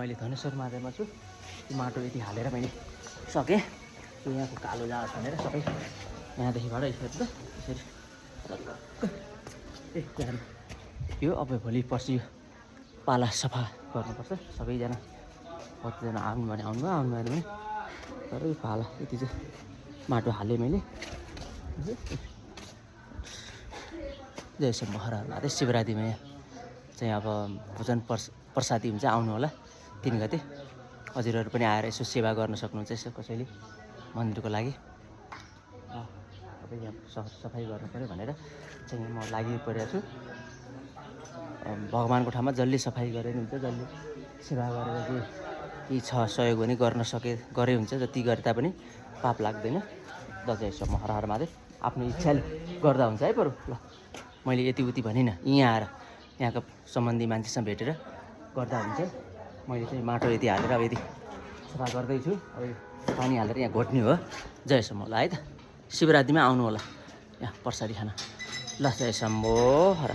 मैले धनेश्वर महादेवमा छु। त्यो माटो यति हालेर मैले सकेँ। त्यो यहाँको कालो जाओस् भनेर सबै यहाँदेखिबाट यसरी त यसरी यो अब भोलि पर्सि पाला सफा गर्नुपर्छ। सबैजना कतिजना आउनु भने आउनु भएन भने तर यो पाला यति चाहिँ माटो हालेँ मैले। जय शम्भो हर हर महादेव। शिवरात्रिमा चाहिँ अब भोजन प्रसादी हुन्छ, आउनु होला 3 गते। हजुरहरू पनि आएर यसो सेवा गर्न सक्नुहुन्छ यसो कसैले मन्दिरको लागि। अब यहाँ सफाइ गर्नु पऱ्यो भनेर चाहिँ म लागिपरेको छु। भगवान्को ठाउँमा जसले सफाइ गरे हुन्छ, जसले सेवा गरेर केही छ सहयोग भने गरे हुन्छ। जति गरे तापनि पाप लाग्दैन। जय शम्भो हर हर महादेव। आफ्नो इच्छाले गर्दा हुन्छ है बरु। ल मैले यति उति भनिनँ, यहाँ आएर यहाँको सम्बन्धी मान्छेसँग भेटेर गर्दा हुन्छ। मैले चाहिँ माटो यति हालेर अब यति सफा गर्दैछु। अब पानी हालेर यहाँ घोट्ने हो। जय शम्भो। ल है त, शिवरात्रिमा आउनु होला यहाँ प्रसादी खान। ल जय शम्भो हर।